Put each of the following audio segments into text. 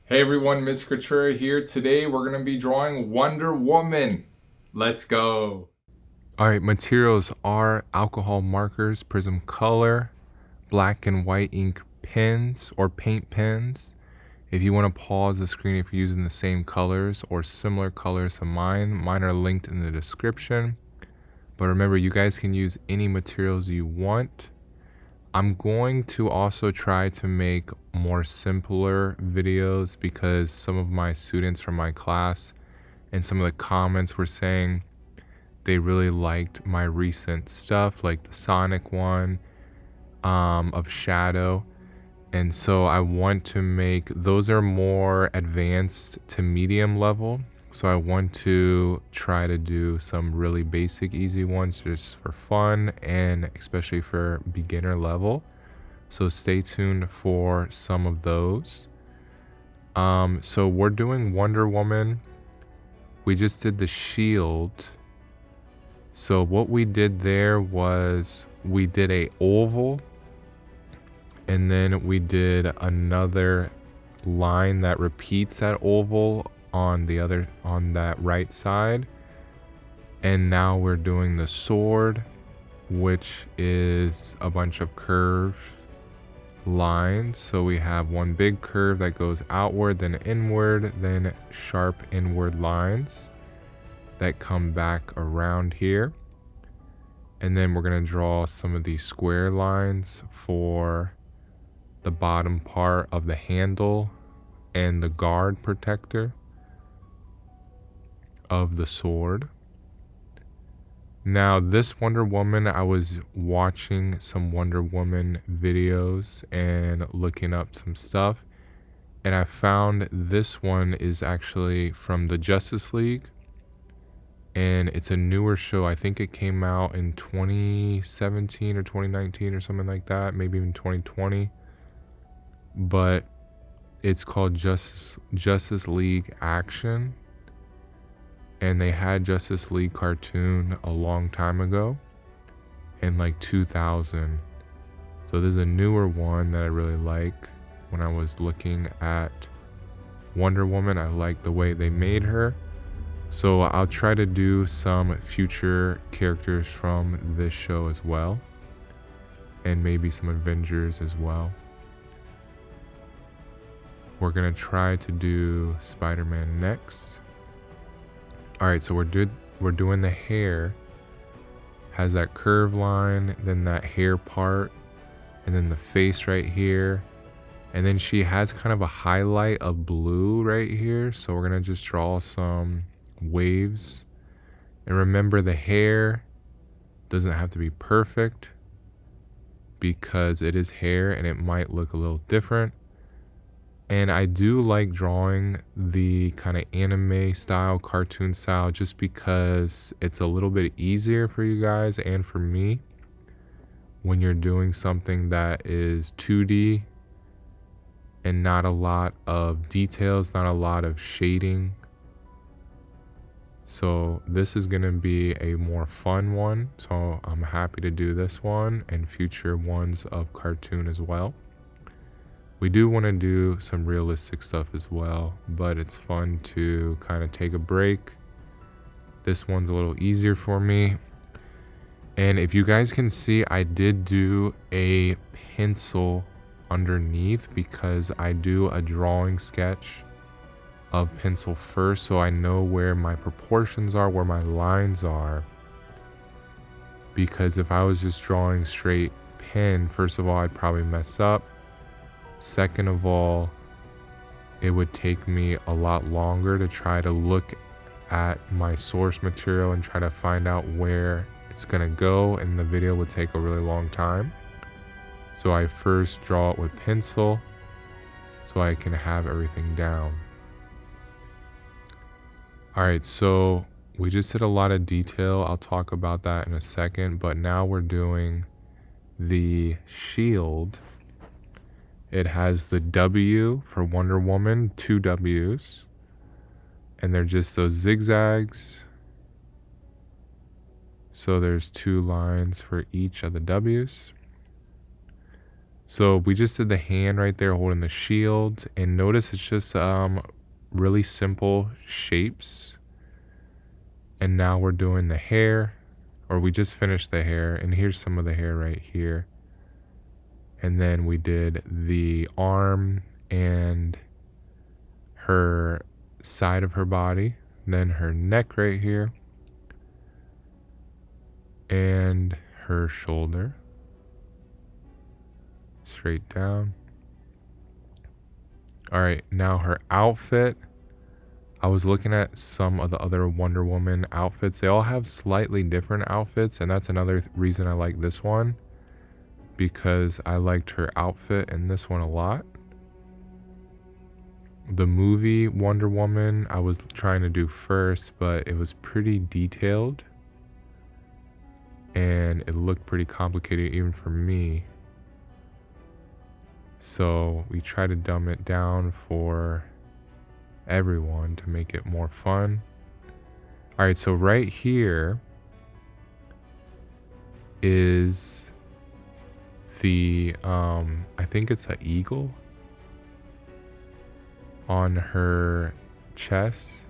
Hey everyone, Miss Cutrera here. Today we're going to be drawing Wonder Woman. Let's go. All right, materials are alcohol markers, prism color, black and white ink pens or paint pens. If you want to pause the screen if you're using the same colors or similar colors to mine are linked in the description. But remember, you guys can use any materials you want. I'm going to also try to make more simpler videos because some of my students from my class and some of the comments were saying they really liked my recent stuff, like the Sonic one of Shadow. And so I want to make, those are more advanced to medium level. So I want to try to do some really basic, easy ones just for fun and especially for beginner level. So stay tuned for some of those. So we're doing Wonder Woman. We just did the shield. So what we did there was we did a oval and then we did another line that repeats that oval on that right side. And now we're doing the sword, which is a bunch of curved lines. So we have one big curve that goes outward, then inward, then sharp inward lines that come back around here. And then we're going to draw some of these square lines for the bottom part of the handle and the guard protector of the sword. Now this Wonder Woman, I was watching some Wonder Woman videos and looking up some stuff, and I found this one is actually from the Justice League, and it's a newer show. I think it came out in 2017 or 2019 or something like that, maybe even 2020, but it's called Justice League Action. And they had Justice League cartoon a long time ago in like 2000. So there's a newer one that I really like. When I was looking at Wonder Woman, I like the way they made her. So I'll try to do some future characters from this show as well. And maybe some Avengers as well. We're going to try to do Spider-Man next. All right, so we're doing the hair. Has that curve line, then that hair part, and then the face right here. And then she has kind of a highlight of blue right here. So we're gonna just draw some waves. And remember, the hair doesn't have to be perfect because it is hair and it might look a little different. And I do like drawing the kind of anime style, cartoon style, just because it's a little bit easier for you guys and for me when you're doing something that is 2D and not a lot of details, not a lot of shading. So this is going to be a more fun one. So I'm happy to do this one and future ones of cartoon as well. We do want to do some realistic stuff as well, but it's fun to kind of take a break. This one's a little easier for me. And if you guys can see, I did do a pencil underneath because I do a drawing sketch of pencil first, so I know where my proportions are, where my lines are. Because if I was just drawing straight pen, first of all, I'd probably mess up. Second of all, it would take me a lot longer to try to look at my source material and try to find out where it's gonna go, and the video would take a really long time. So I first draw it with pencil so I can have everything down. Alright, so we just did a lot of detail. I'll talk about that in a second, but now we're doing the shield. It has the W for Wonder Woman, 2 W's. And they're just those zigzags. So there's 2 lines for each of the W's. So we just did the hand right there holding the shield, and notice it's just really simple shapes. And now we're doing the hair, or we just finished the hair, and here's some of the hair right here. And then we did the arm and her side of her body, then her neck right here, and her shoulder straight down. All right, now her outfit. I was looking at some of the other Wonder Woman outfits. They all have slightly different outfits, and that's another reason I like this one, because I liked her outfit in this one a lot. The movie Wonder Woman I was trying to do first, but it was pretty detailed and it looked pretty complicated even for me. So we try to dumb it down for everyone to make it more fun. All right, so right here is the I think it's an eagle on her chest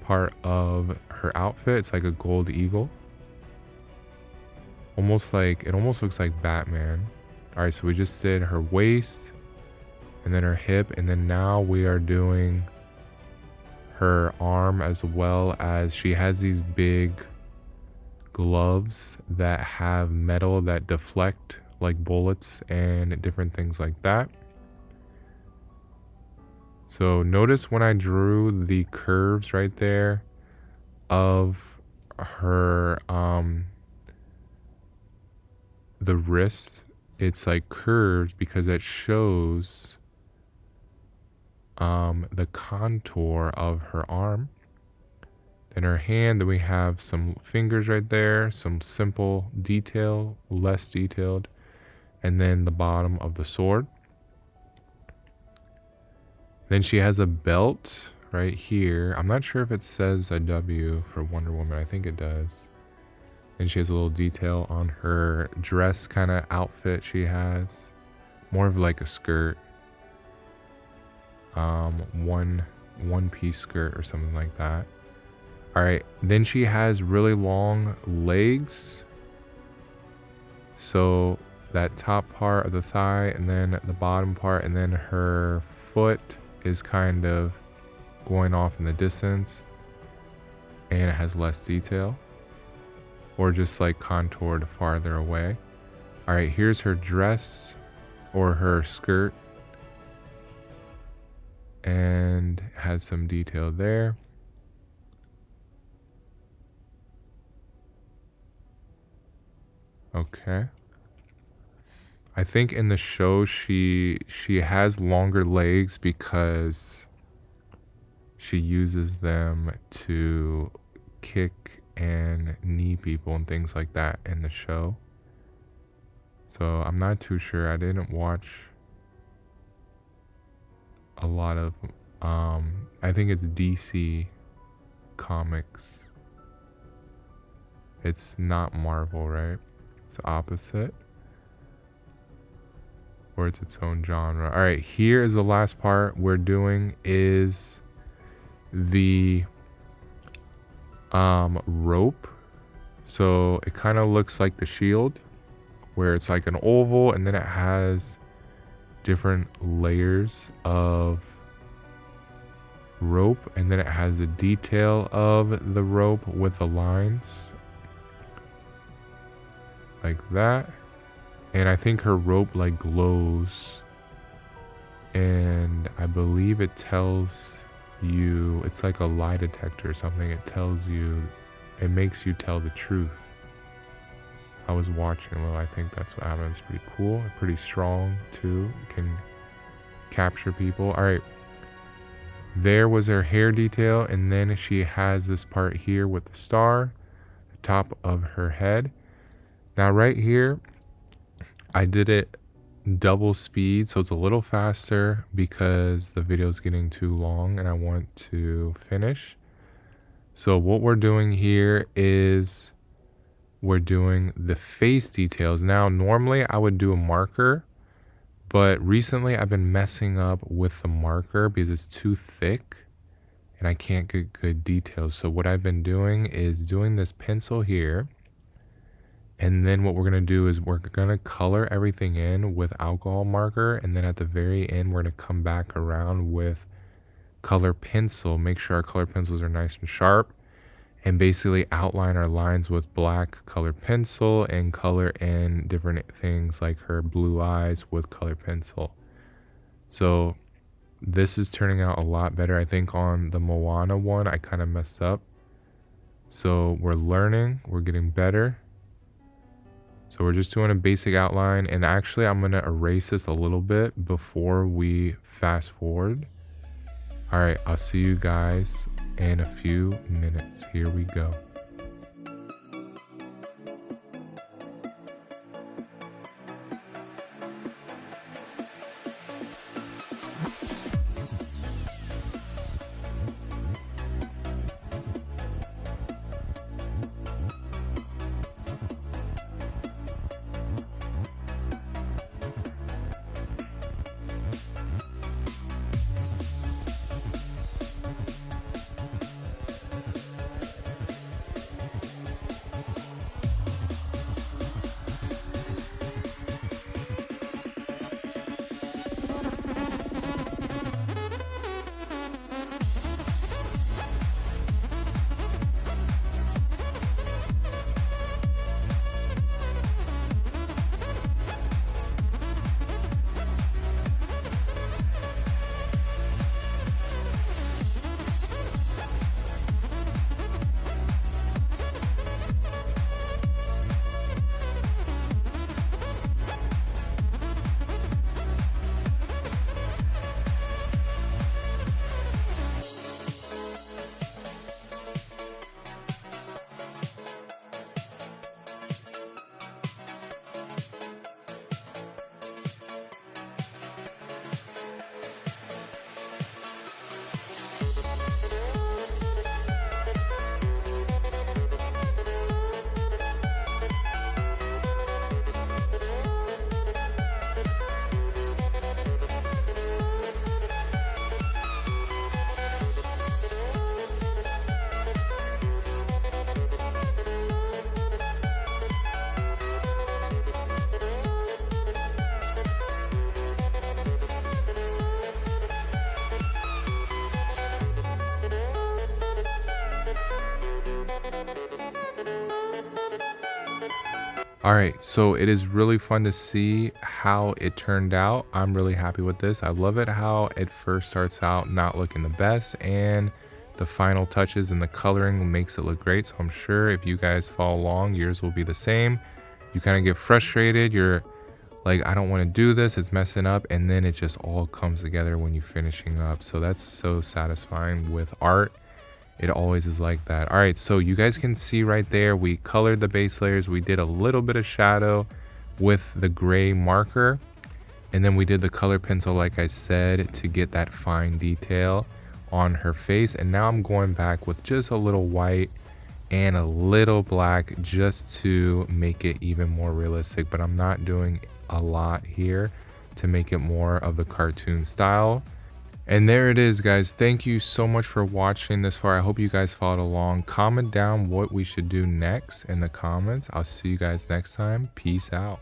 part of her outfit. It's like a gold eagle, almost like, it almost looks like Batman. All right, so we just did her waist and then her hip, and then now we are doing her arm, as well as she has these big gloves that have metal that deflect like bullets and different things like that. So notice when I drew the curves right there of her the wrist, it's like curved because it shows the contour of her arm. Then her hand, then we have some fingers right there, some simple detail, less detailed, and then the bottom of the sword. Then she has a belt right here. I'm not sure if it says a W for Wonder Woman. I think it does. And she has a little detail on her dress kind of outfit she has. More of like a skirt. One piece skirt or something like that. All right. Then she has really long legs. So that top part of the thigh and then the bottom part, and then her foot is kind of going off in the distance and it has less detail, or just like contoured farther away. All right, here's her dress or her skirt, and has some detail there. Okay. I think in the show she has longer legs because she uses them to kick and knee people and things like that in the show. So I'm not too sure. I didn't watch a lot of I think it's DC Comics. It's not Marvel, right? It's the opposite. Or it's its own genre. All right, here is the last part we're doing is the rope. So it kind of looks like the shield, where it's like an oval and then it has different layers of rope, and then it has the detail of the rope with the lines like that. And I think her rope like glows, and I believe it tells you, it's like a lie detector or something. It tells you, it makes you tell the truth. I was watching, well, I think that's what happens. Pretty cool, pretty strong too. Can capture people. All right, there was her hair detail, and then she has this part here with the star, the top of her head. Now right here, I did it double speed, so it's a little faster because the video is getting too long and I want to finish. So what we're doing here is we're doing the face details. Now, normally I would do a marker, but recently I've been messing up with the marker because it's too thick and I can't get good details. So what I've been doing is doing this pencil here. And then what we're going to do is we're going to color everything in with alcohol marker. And then at the very end, we're going to come back around with color pencil. Make sure our color pencils are nice and sharp. And basically outline our lines with black color pencil and color in different things like her blue eyes with color pencil. So this is turning out a lot better. I think on the Moana one, I kind of messed up. So we're learning, we're getting better. So we're just doing a basic outline, and actually I'm going to erase this a little bit before we fast forward. All right, I'll see you guys in a few minutes. Here we go. All right, so it is really fun to see how it turned out. I'm really happy with this. I love it how it first starts out not looking the best, and the final touches and the coloring makes it look great. So I'm sure if you guys follow along, yours will be the same. You kind of get frustrated. You're like, I don't want to do this. It's messing up. And then it just all comes together when you're finishing up. So that's so satisfying with art. It always is like that. All right, so you guys can see right there, we colored the base layers. We did a little bit of shadow with the gray marker. And then we did the color pencil, like I said, to get that fine detail on her face. And now I'm going back with just a little white and a little black just to make it even more realistic. But I'm not doing a lot here to make it more of the cartoon style. And there it is, guys. Thank you so much for watching this far. I hope you guys followed along. Comment down what we should do next in the comments. I'll see you guys next time. Peace out.